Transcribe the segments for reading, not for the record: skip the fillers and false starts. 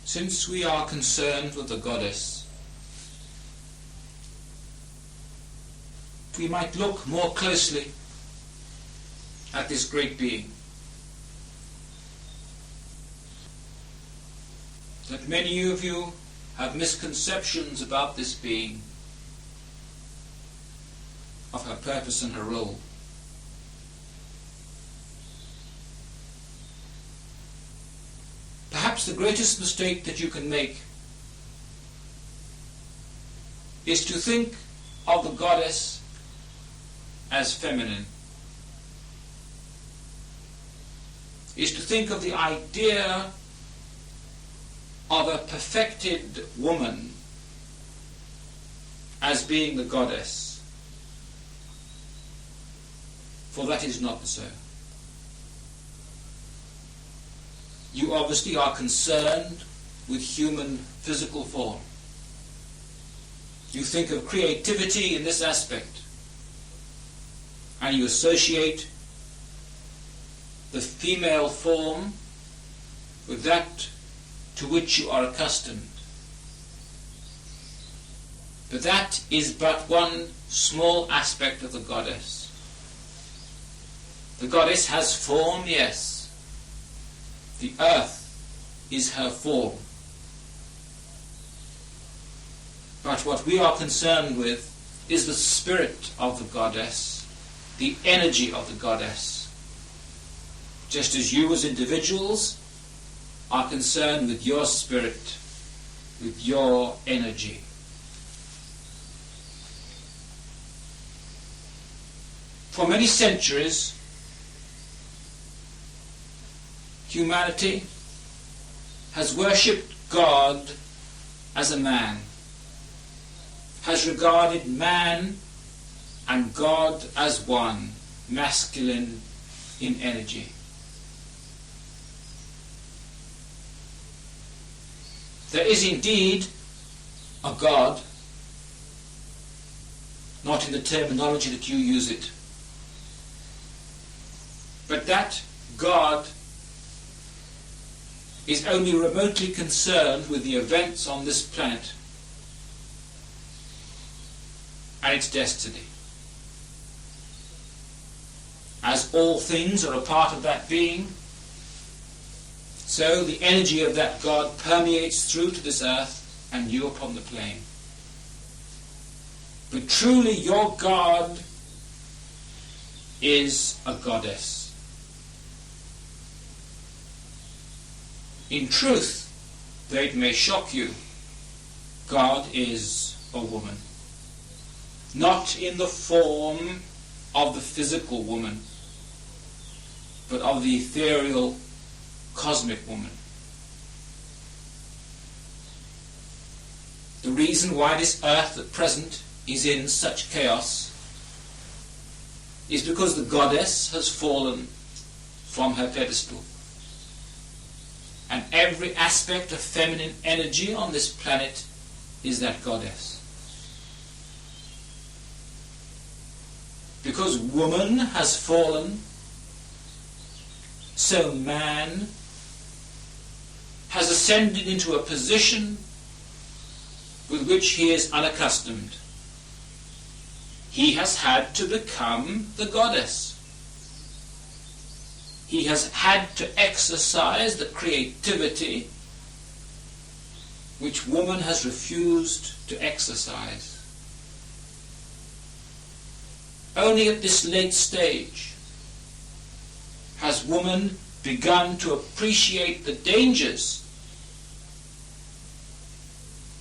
Since we are concerned with the goddess, we might look more closely at this great being. That many of you have misconceptions about this being, of her purpose and her role. Perhaps the greatest mistake that you can make is to think of the goddess as feminine, is to think of the idea of a perfected woman as being the goddess, for that is not so. You obviously are concerned with human physical form. You think of creativity in this aspect, and you associate the female form with that to which you are accustomed. But that is but one small aspect of the goddess. The goddess has form, yes. The earth is her form. But what we are concerned with is the spirit of the goddess, the energy of the goddess. Just as you as individuals are concerned with your spirit, with your energy. For many centuries, humanity has worshipped God as a man, has regarded man and God as one, masculine in energy. There is indeed a God, not in the terminology that you use it, but that God is only remotely concerned with the events on this planet and its destiny. As all things are a part of that being, so the energy of that God permeates through to this earth and you upon the plane. But truly your God is a goddess. In truth, though it may shock you, God is a woman. Not in the form of the physical woman, but of the ethereal, cosmic woman. The reason why this earth at present is in such chaos is because the goddess has fallen from her pedestal. And every aspect of feminine energy on this planet is that goddess. Because woman has fallen, so man has ascended into a position with which he is unaccustomed. He has had to become the goddess. He has had to exercise the creativity which woman has refused to exercise. Only at this late stage has woman begun to appreciate the dangers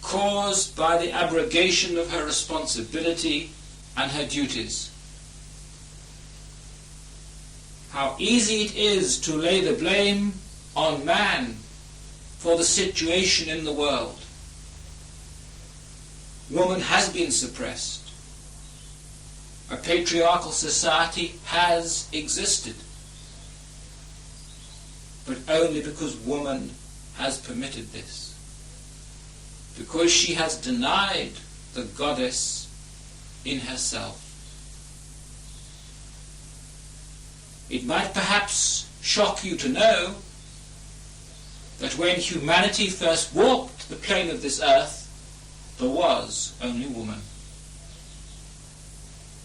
caused by the abrogation of her responsibility and her duties. How easy it is to lay the blame on man for the situation in the world. Woman has been suppressed. A patriarchal society has existed, but only because woman has permitted this. Because she has denied the goddess in herself. It might perhaps shock you to know that when humanity first walked the plane of this earth, there was only woman.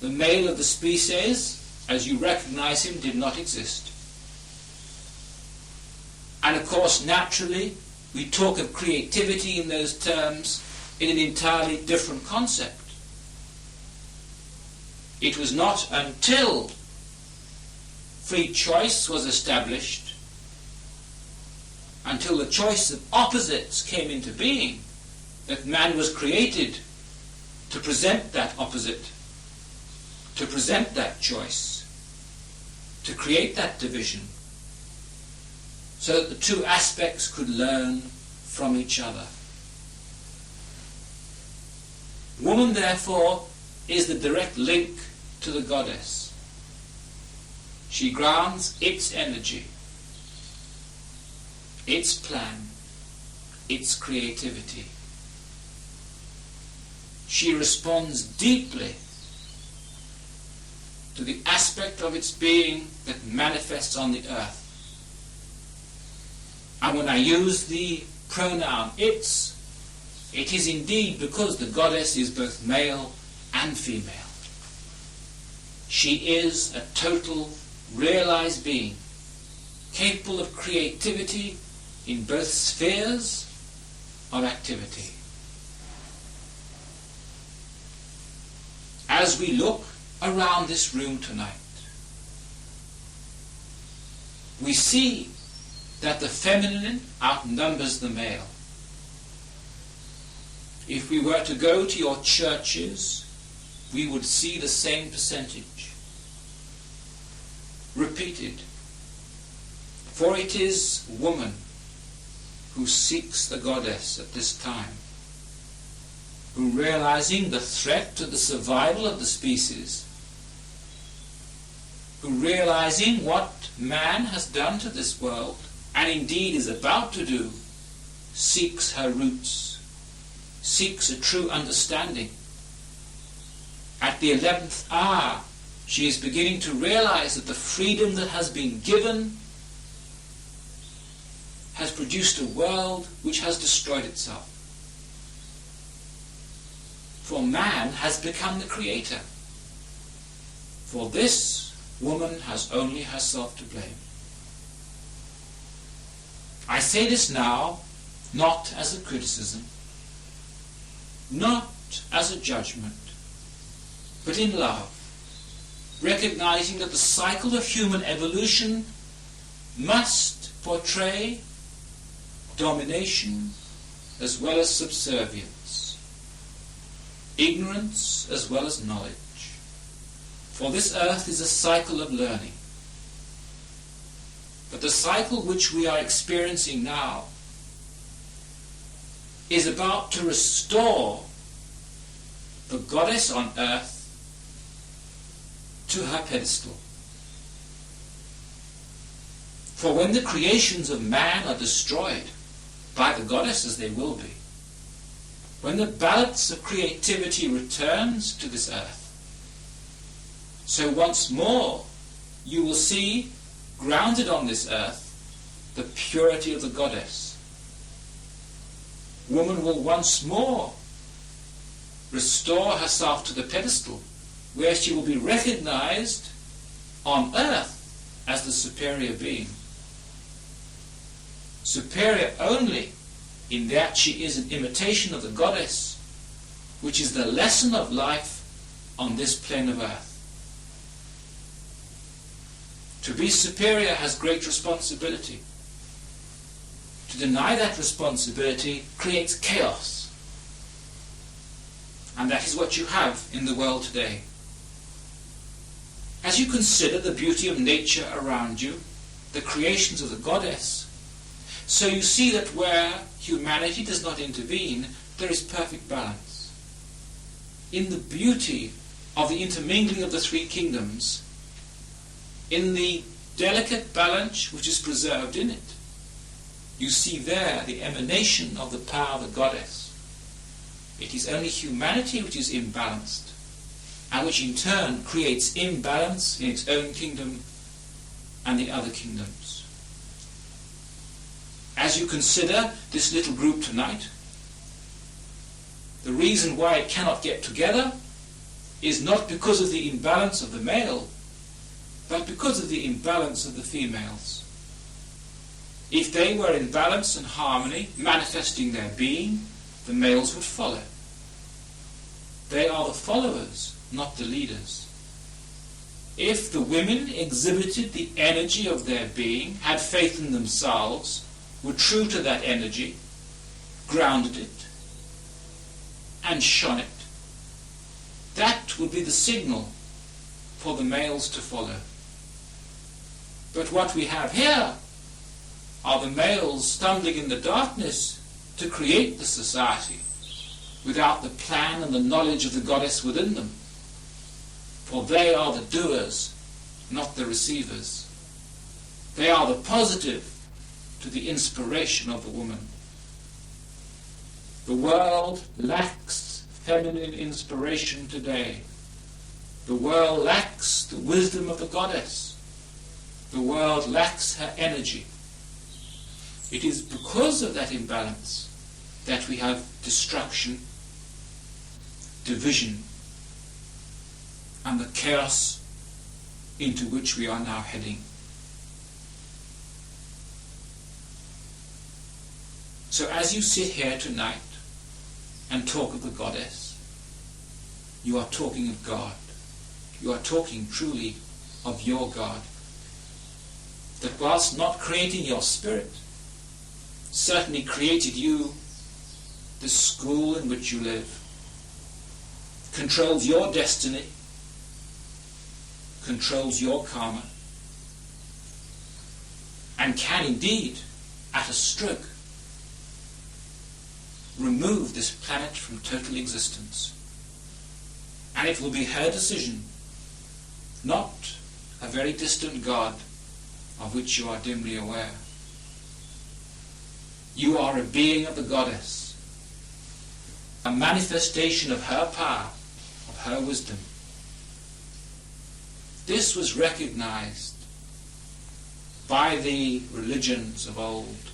The male of the species, as you recognize him, did not exist. And of course, naturally, we talk of creativity in those terms in an entirely different concept. It was not until free choice was established, until the choice of opposites came into being, that man was created to present that opposite, to present that choice, to create that division, so that the two aspects could learn from each other. Woman, therefore, is the direct link to the goddess. She grounds its energy, its plan, its creativity. She responds deeply to the aspect of its being that manifests on the earth. And when I use the pronoun its, it is indeed because the goddess is both male and female. She is a total, realized being, capable of creativity in both spheres of activity. As we look around this room tonight, we see that the feminine outnumbers the male. If we were to go to your churches, we would see the same percentage repeated. For it is woman who seeks the goddess at this time, who, realizing the threat to the survival of the species, who, realizing what man has done to this world, and indeed is about to do, seeks her roots, seeks a true understanding. At the 11th hour, she is beginning to realize that the freedom that has been given has produced a world which has destroyed itself. For man has become the creator. For this, woman has only herself to blame. I say this now, not as a criticism, not as a judgment, but in love, recognizing that the cycle of human evolution must portray domination as well as subservience, ignorance as well as knowledge. For this earth is a cycle of learning. But the cycle which we are experiencing now is about to restore the goddess on earth to her pedestal. For when the creations of man are destroyed by the goddess, as they will be, when the balance of creativity returns to this earth, so once more you will see, grounded on this earth, the purity of the goddess. Woman will once more restore herself to the pedestal, where she will be recognized on earth as the superior being. Superior only in that she is an imitation of the goddess, which is the lesson of life on this plane of earth. To be superior has great responsibility. To deny that responsibility creates chaos. And that is what you have in the world today. As you consider the beauty of nature around you, the creations of the goddess, so you see that where humanity does not intervene, there is perfect balance. In the beauty of the intermingling of the three kingdoms, in the delicate balance which is preserved in it, you see there the emanation of the power of the goddess. It is only humanity which is imbalanced, and which in turn creates imbalance in its own kingdom and the other kingdoms. as you consider this little group tonight, the reason why it cannot get together is not because of the imbalance of the male, but because of the imbalance of the females. If they were in balance and harmony, manifesting their being, the males would follow. They are the followers, not the leaders. If the women exhibited the energy of their being, had faith in themselves, were true to that energy, grounded it, and shone it, that would be the signal for the males to follow. But what we have here are the males stumbling in the darkness to create the society without the plan and the knowledge of the goddess within them. For they are the doers, not the receivers. They are the positive to the inspiration of the woman. The world lacks feminine inspiration today. The world lacks the wisdom of the goddess. The world lacks her energy. It is because of that imbalance that we have destruction, division, and the chaos into which we are now heading. So as you sit here tonight and talk of the goddess, you are talking of God. You are talking truly of your God. That whilst not creating your spirit, certainly created you, the school in which you live, controls your destiny, controls your karma, and can indeed, at a stroke, remove this planet from total existence. And it will be her decision, not a very distant God of which you are dimly aware. You are a being of the goddess, a manifestation of her power, of her wisdom. This was recognized by the religions of old.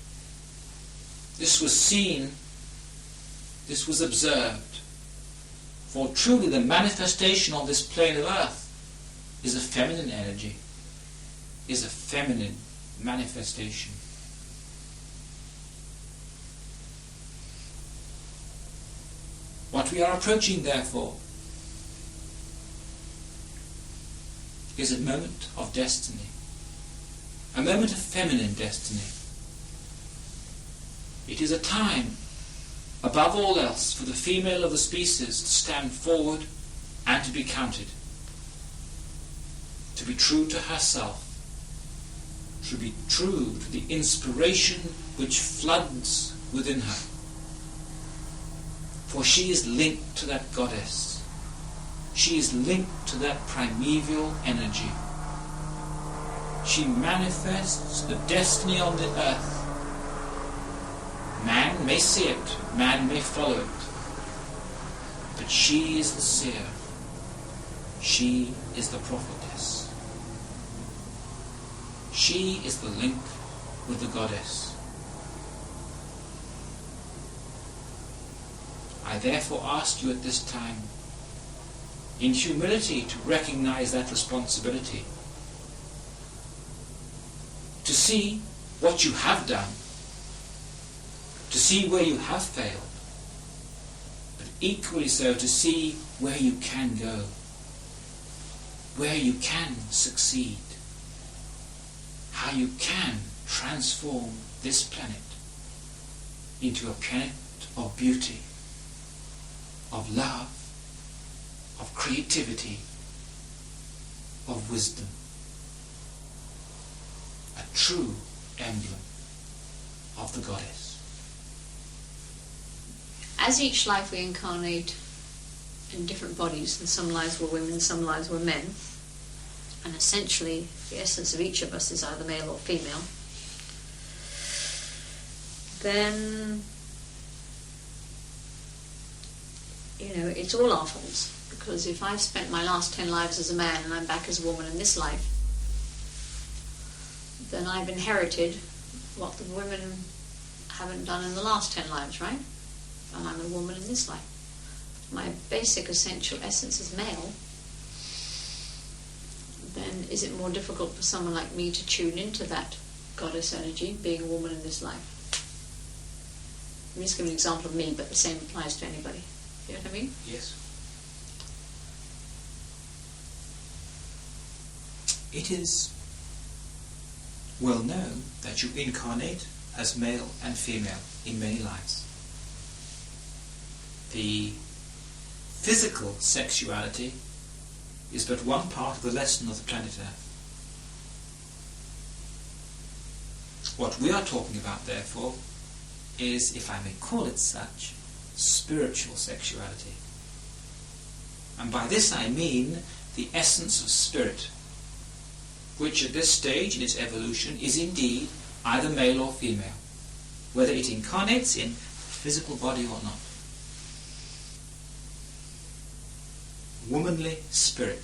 This was seen, this was observed. For truly the manifestation on this plane of earth is a feminine energy, is a feminine manifestation. What we are approaching, therefore, is a moment of destiny, a moment of feminine destiny. It is a time, above all else, for the female of the species to stand forward and to be counted, to be true to herself, to be true to the inspiration which floods within her. For she is linked to that goddess. She is linked to that primeval energy. She manifests the destiny on the earth. Man may see it, man may follow it, but she is the seer. She is the prophetess. She is the link with the goddess. I therefore ask you at this time, in humility, to recognize that responsibility, to see what you have done, to see where you have failed, but equally so to see where you can go, where you can succeed, how you can transform this planet into a planet of beauty, of love, of creativity, of wisdom. A true emblem of the goddess. As each life we incarnate in different bodies, and some lives were women, some lives were men, and essentially the essence of each of us is either male or female, then it's all our faults. Because if I've spent my last 10 lives as a man and I'm back as a woman in this life, then I've inherited what the women haven't done in the last 10 lives, right? And I'm a woman in this life. My basic essential essence is male. Then is it more difficult for someone like me to tune into that goddess energy, being a woman in this life? I'm just giving an example of me, but the same applies to anybody. You know what I mean? Yes. It is well known that you incarnate as male and female in many lives. The physical sexuality is but one part of the lesson of the planet Earth. What we are talking about, therefore, is, if I may call it such, spiritual sexuality. And by this I mean the essence of spirit, which at this stage in its evolution is indeed either male or female, whether it incarnates in physical body or not. Womanly spirit.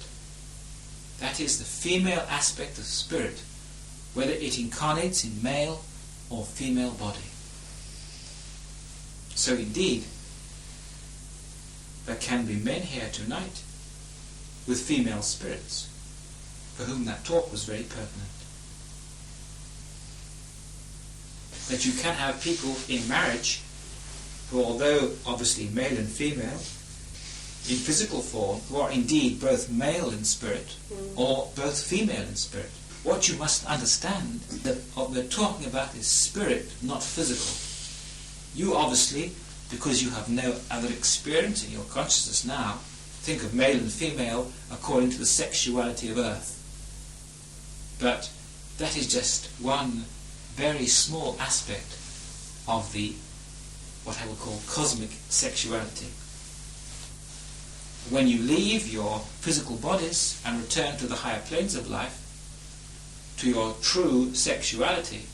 That is the female aspect of spirit, whether it incarnates in male or female body. So indeed, there can be men here tonight with female spirits, for whom that talk was very pertinent. That you can have people in marriage who, although obviously male and female, in physical form, who are indeed both male in spirit or both female in spirit. What you must understand, that what we're talking about is spirit, not physical. You obviously, because you have no other experience in your consciousness now, think of male and female according to the sexuality of earth. But that is just one very small aspect of the, what I will call, cosmic sexuality. When you leave your physical bodies and return to the higher planes of life, to your true sexuality,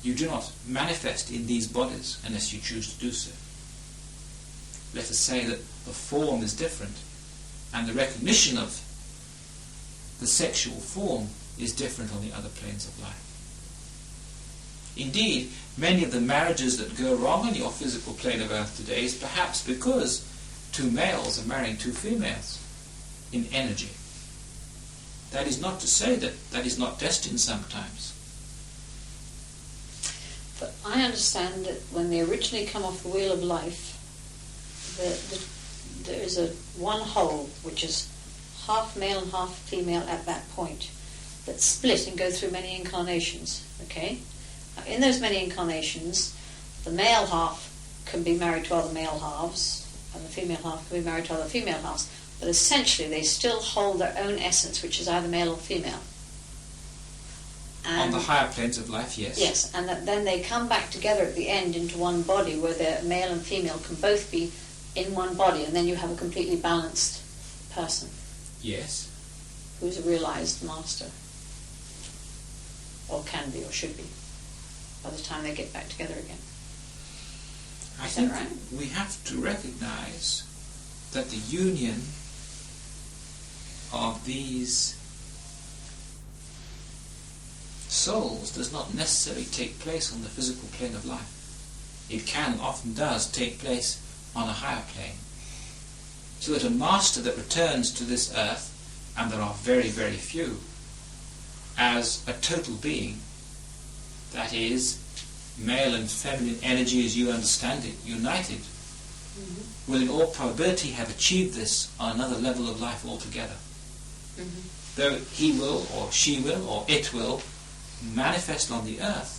you do not manifest in these bodies unless you choose to do so. Let us say that the form is different, and the recognition of the sexual form is different on the other planes of life. Indeed, many of the marriages that go wrong on your physical plane of earth today is perhaps because two males are marrying two females in energy. That is not to say that that is not destined sometimes. But I understand that when they originally come off the wheel of life, there is a one whole, which is half male and half female at that point, that split and go through many incarnations. Okay? Now, in those many incarnations, the male half can be married to other male halves, and the female half can be married to other female halves. But essentially, they still hold their own essence, which is either male or female. And on the higher planes of life, yes. Yes, and then they come back together at the end into one body, where the male and female can both be in one body, and then you have a completely balanced person. Yes. Who's a realized master. Or can be, or should be, by the time they get back together again. I Is think that right? we have to recognize that the union of these souls does not necessarily take place on the physical plane of life. It can, often does, take place on a higher plane. So that a master that returns to this earth, and there are very, very few, as a total being, that is, male and feminine energy as you understand it, united, will in all probability have achieved this on another level of life altogether. Though he will, or she will, or it will, manifest on the earth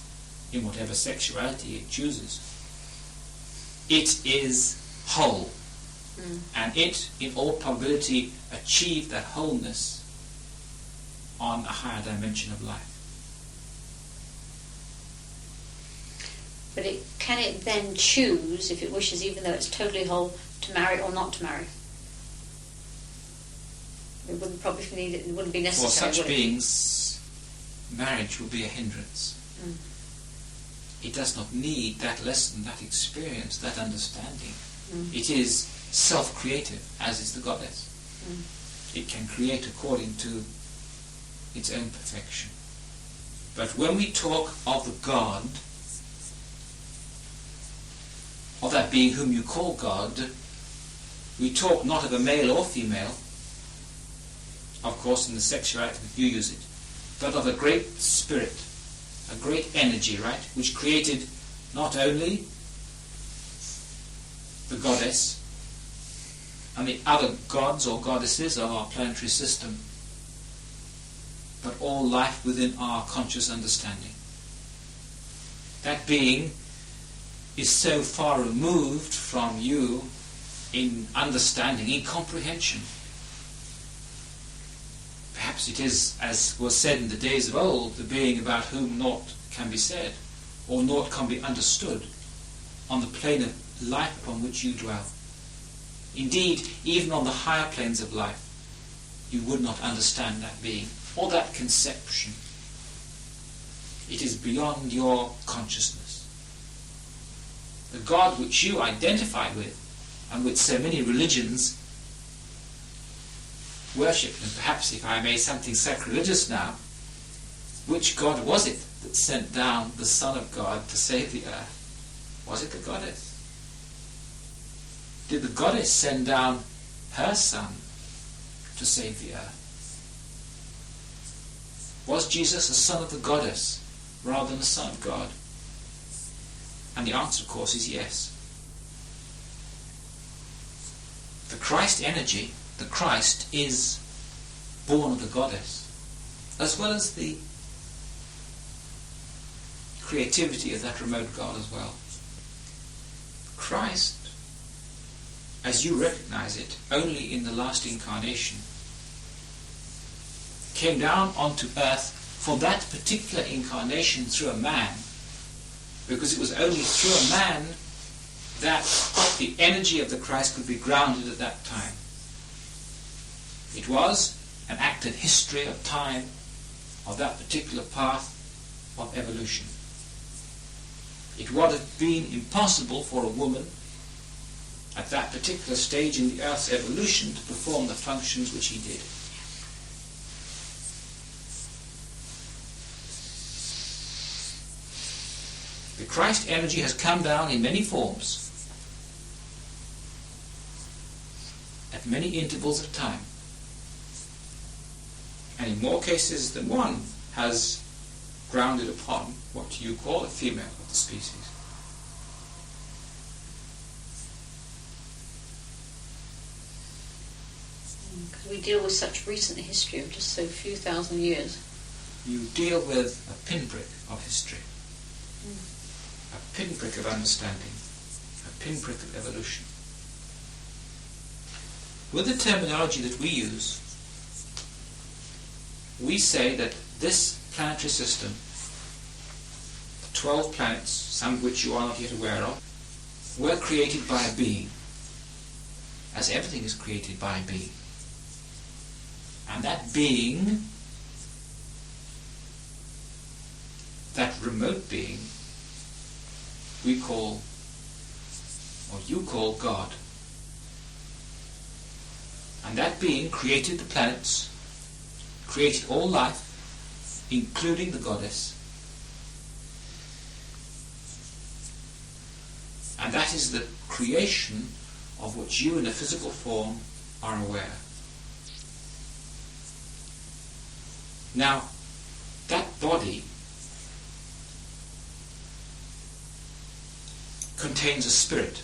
in whatever sexuality it chooses. It is whole, and it, in all probability, achieved that wholeness on a higher dimension of life. But can it then choose, if it wishes, even though it's totally whole, to marry or not to marry? It wouldn't probably need it. It wouldn't be necessary. For such beings, marriage will be a hindrance. It does not need that lesson, that experience, that understanding. It is self-creative, as is the goddess. It can create according to its own perfection. But when we talk of the God other being whom you call God, we talk not of a male or female, of course in the sexuality that you use it, but of a great spirit, a great energy, right, which created not only the goddess and the other gods or goddesses of our planetary system, but all life within our conscious understanding. That being is so far removed from you in understanding, in comprehension. Perhaps it is, as was said in the days of old, the being about whom naught can be said, or naught can be understood, on the plane of life upon which you dwell. Indeed, even on the higher planes of life, you would not understand that being, or that conception. It is beyond your consciousness. The God which you identify with, and which so many religions worship, and perhaps, if I may, something sacrilegious now, which God was it that sent down the Son of God to save the earth? Was it the goddess? Did the goddess send down her Son to save the earth? Was Jesus a son of the goddess rather than a son of God? And the answer, of course, is yes. The Christ energy, the Christ, is born of the goddess, as well as the creativity of that remote God as well. Christ, as you recognize it, only in the last incarnation, came down onto earth for that particular incarnation through a man, because it was only through a man that the energy of the Christ could be grounded at that time. It was an active history of time, of that particular path of evolution. It would have been impossible for a woman at that particular stage in the Earth's evolution to perform the functions which he did. The Christ energy has come down in many forms, at many intervals of time, and in more cases than one has grounded upon what you call a female of the species. Because we deal with such recent history of just so few thousand years. You deal with a pinprick of history, a pinprick of understanding, a pinprick of evolution. With the terminology that we use, we say that this planetary system, the 12 planets, some of which you are not yet aware of, were created by a being, as everything is created by a being. And that being, that remote being, we call, or you call, God. And that being created the planets, created all life, including the goddess. And that is the creation of which you in a physical form are aware. Now, that body contains a spirit,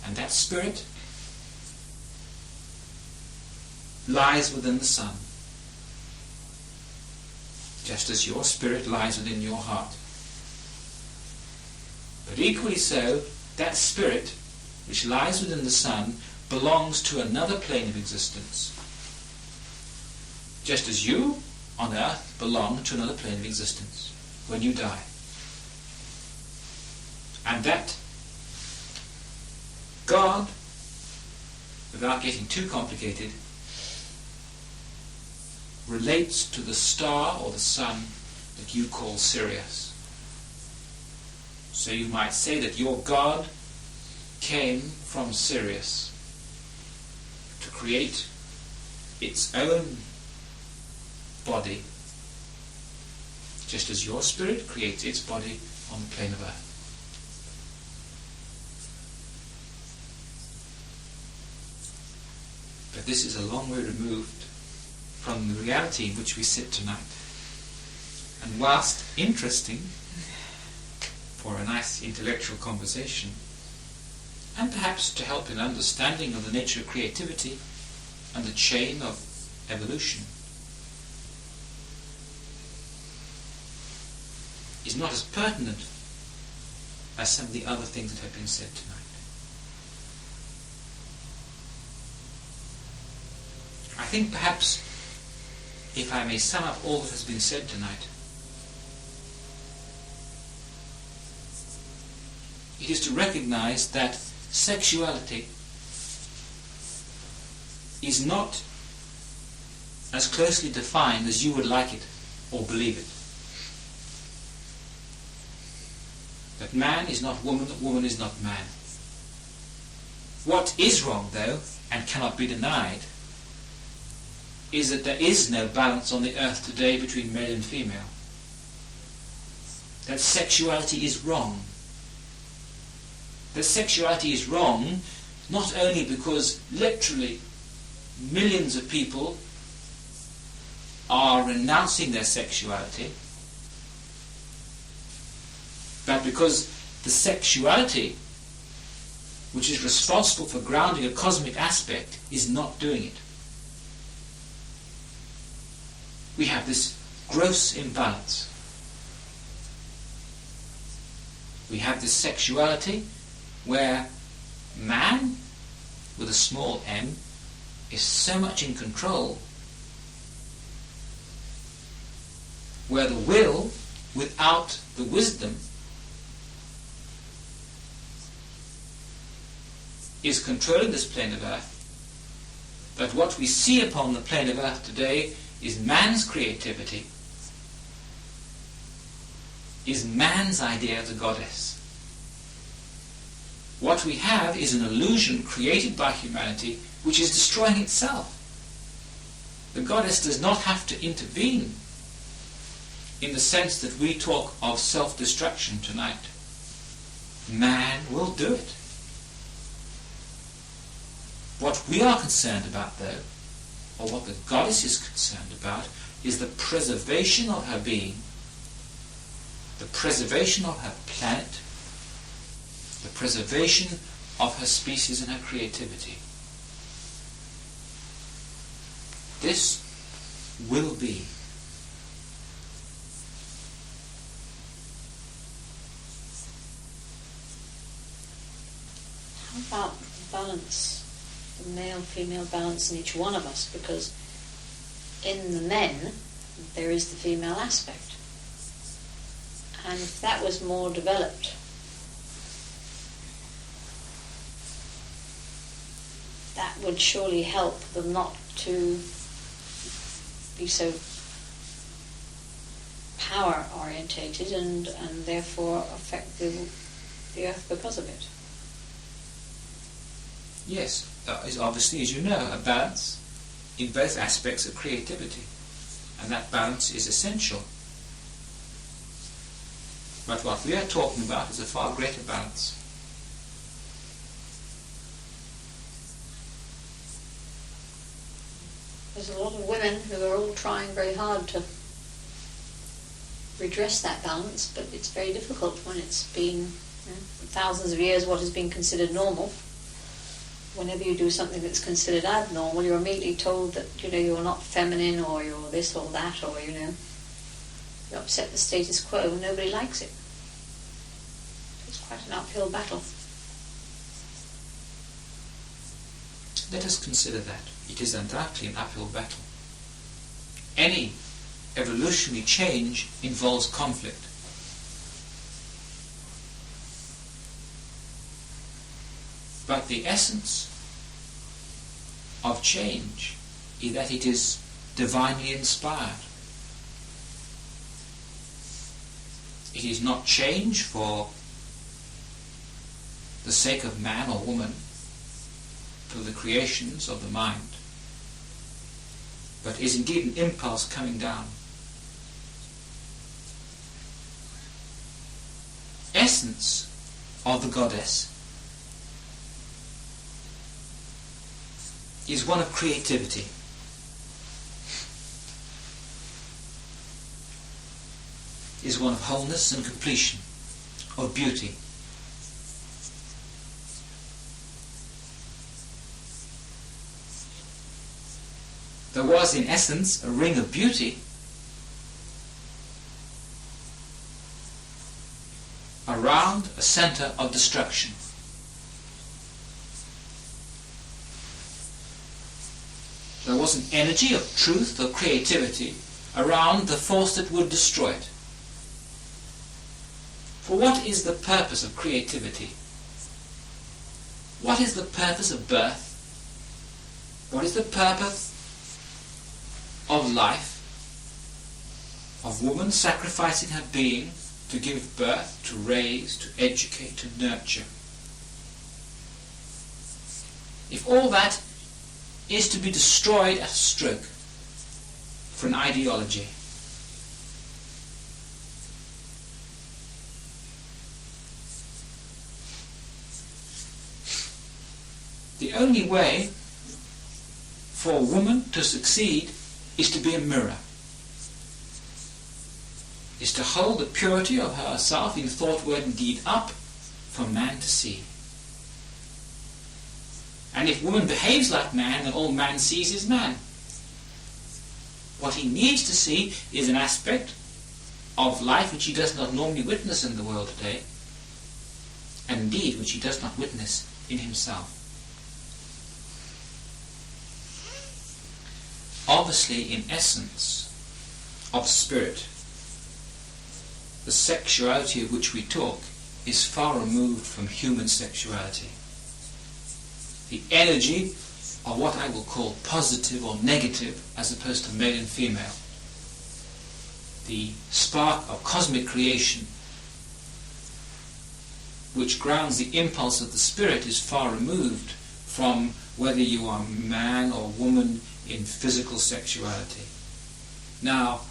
and that spirit lies within the sun, just as your spirit lies within your heart. But equally so, that spirit which lies within the sun belongs to another plane of existence, just as you on earth belong to another plane of existence when you die. And that God, without getting too complicated, relates to the star or the sun that you call Sirius. So you might say that your God came from Sirius to create its own body, just as your spirit creates its body on the plane of earth. But this is a long way removed from the reality in which we sit tonight. And whilst interesting for a nice intellectual conversation, and perhaps to help in understanding of the nature of creativity and the chain of evolution, is not as pertinent as some of the other things that have been said tonight. I think perhaps, if I may sum up all that has been said tonight, it is to recognize that sexuality is not as closely defined as you would like it or believe it. That man is not woman, that woman is not man. What is wrong, though, and cannot be denied, is that there is no balance on the earth today between male and female. That sexuality is wrong. That sexuality is wrong not only because literally millions of people are renouncing their sexuality, but because the sexuality which is responsible for grounding a cosmic aspect is not doing it. We have this gross imbalance. We have this sexuality where man, with a small m, is so much in control, where the will, without the wisdom, is controlling this plane of earth. But what we see upon the plane of earth today is man's creativity, is man's idea of the goddess. What we have is an illusion created by humanity which is destroying itself. The goddess does not have to intervene in the sense that we talk of self-destruction tonight. Man will do it. What we are concerned about, though, or what the goddess is concerned about, is the preservation of her being, the preservation of her planet, the preservation of her species and her creativity. This will be. How about balance? The male-female balance in each one of us, because in the men there is the female aspect, and if that was more developed, that would surely help them not to be so power orientated and therefore affect the earth because of it. Yes, is obviously, as you know, a balance in both aspects of creativity, and that balance is essential. But what we are talking about is a far greater balance. There's a lot of women who are all trying very hard to redress that balance, but it's very difficult when it's been for thousands of years what has been considered normal. Whenever you do something that's considered abnormal, you're immediately told that you're not feminine, or you're this or that, or you upset the status quo, and nobody likes it. It's quite an uphill battle. Let us consider that. It is undoubtedly an uphill battle. Any evolutionary change involves conflict. But the essence of change is that it is divinely inspired. It is not change for the sake of man or woman, for the creations of the mind, but is indeed an impulse coming down. Essence of the goddess is one of creativity. Is one of wholeness and completion, of beauty. There was in essence a ring of beauty around a center of destruction. There was an energy of truth, of creativity, around the force that would destroy it. For what is the purpose of creativity? What is the purpose of birth? What is the purpose of life? Of woman sacrificing her being to give birth, to raise, to educate, to nurture. If all that is to be destroyed at a stroke for an ideology, the only way for a woman to succeed is to be a mirror, is to hold the purity of herself in thought, word and deed up for man to see. And if woman behaves like man, then all man sees is man. What he needs to see is an aspect of life which he does not normally witness in the world today, and indeed which he does not witness in himself. Obviously, in essence of spirit, the sexuality of which we talk is far removed from human sexuality. The energy of what I will call positive or negative as opposed to male and female. The spark of cosmic creation which grounds the impulse of the spirit is far removed from whether you are man or woman in physical sexuality. Now,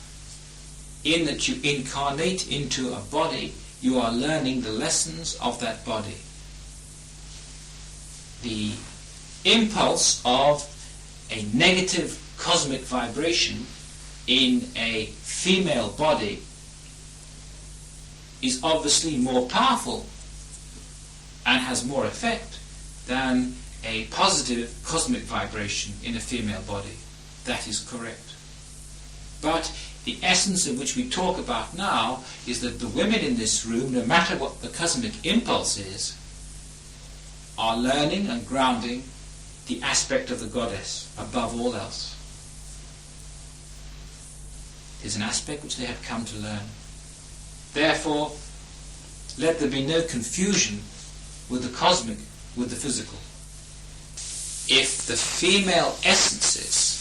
in that you incarnate into a body, you are learning the lessons of that body. The impulse of a negative cosmic vibration in a female body is obviously more powerful and has more effect than a positive cosmic vibration in a female body. That is correct. But the essence of which we talk about now is that the women in this room, no matter what the cosmic impulse is, are learning and grounding the aspect of the goddess above all else. It is an aspect which they have come to learn. Therefore, let there be no confusion with the cosmic with the physical. If the female essences,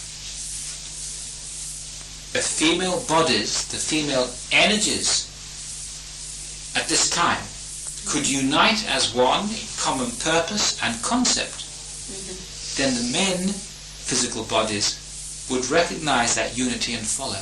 the female bodies, the female energies at this time could unite as one in common purpose and concept, then the men, physical bodies, would recognize that unity and follow.